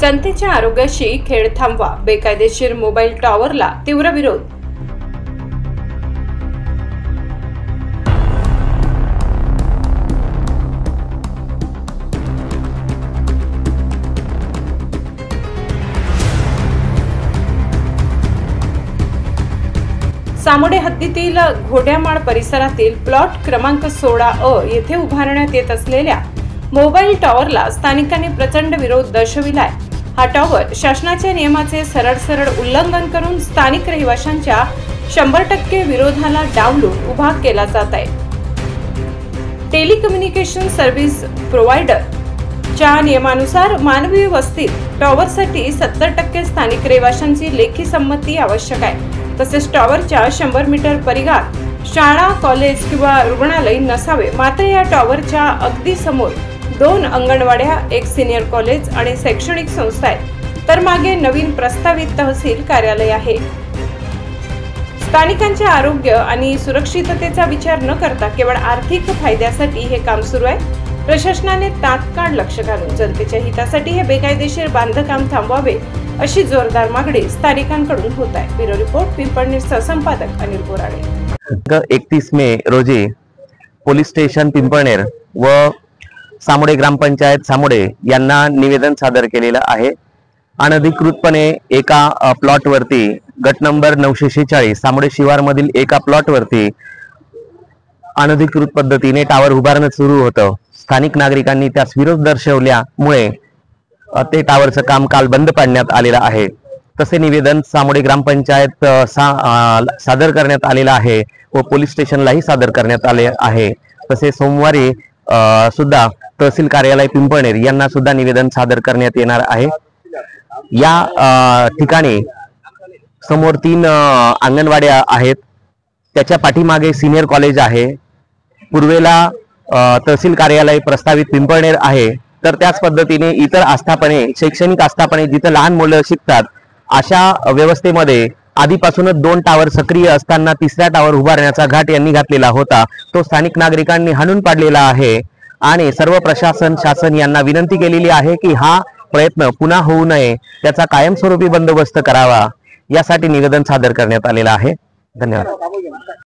जनतेच्या आरोग्याशी खेळ थांबवा, बेकायदेशीर मोबाईल टॉवरला तीव्र विरोध। सामोडे हद्दीतील घोड्यामाळ परिसरातील प्लॉट क्रमांक 16A येथे उभारण्यात येत असलेल्या मोबाईल टॉवरला स्थानिकांनी प्रचंड विरोध दर्शविलाय। हा टॉवर शासनाच्या नियमाचे सरळ उल्लंघन करून स्थानिक रहिवाशांच्या 100% विरोधाला डावलून उभा केला जात आहे। टेलिकम्युनिकेशन सर्व्हिस प्रोव्हायडर च्या नियमानुसार मानवी वस्तीत टॉवरसाठी 70% स्थानिक रहिवाशांची लेखी संमती आवश्यक आहे। तसेच टॉवरच्या 100 मीटर परिघात शाळा, कॉलेज किंवा रुग्णालय नसावे। मात्र या टॉवरच्या अगदी समोर 2 अंगणवाड्या, 1 सिनियर कॉलेज आणि शैक्षणिक संस्था आहेत, तर मागे नवीन प्रस्तावित तहसील कार्यालय आहे। स्थानिकांचे आरोग्य आणि सुरक्षिततेचा विचार न करता केवळ आर्थिक फायद्यासाठी हे काम सुरू आहे। प्रशासनाने तात्काळ लक्ष घालून जनतेच्या हितासाठी हे बेकायदेशीर बांधकाम थांबवावे अशी जोरदार मागणी स्थानिकांकडून होत आहे। ब्युरो रिपोर्ट, पिंपळनेरचा संपादक अनिल बोराडे। 31 मे रोजी पोलीस स्टेशन पिंपळनेर व सामोडे ग्रामपंचायत सामोडे यांना निवेदन सादर केलेलं आहे। अनधिकृतपणे एका प्लॉट वरती गट नंबर 946 सामोडे शिवार मधील एका प्लॉट वरती अनधिकृत पद्धतीने टावर उभारणं सुरू होतं। स्थानिक नागरिकांनी त्यास विरोध दर्शवल्यामुळे ते टावरचं काम काल बंद पाडण्यात आलेलं आहे। तसे निवेदन सामोडे ग्रामपंचायत सादर करण्यात आलेलं आहे व पोलीस स्टेशनलाही सादर करण्यात आले आहे। तसे सोमवारी सुद्धा तहसील कार्यालय पिंपळनेर यांना सुद्धा निवेदन सादर करण्यात येणार आहे। या ठिकाणी समोर 3 अंगणवाड्या आहेत, त्याच्या पाठीमागे सिनियर कॉलेज आहे, पूर्वेला तहसील कार्यालय प्रस्तावित पिंपळनेर आहे। तर त्याच पद्धतीने इतर आस्थापने, शैक्षणिक आस्थापने जिथे लहान मुलं शिकतात अशा व्यवस्थेमध्ये आधीपासूनच 2 टावर सक्रिय असताना 3रा टावर उभारण्याचा घाट यांनी घातलेला होता। तो स्थानिक नागरिकांनी हाणून पाडलेला आहे आणि सर्व प्रशासन, शासन यांना विनंती केलेली आहे की हा प्रयत्न पुन्हा होऊ नये, त्याचा कायमस्वरूपी बंदोबस्त करावा, यासाठी निवेदन सादर करण्यात आलेला आहे। धन्यवाद।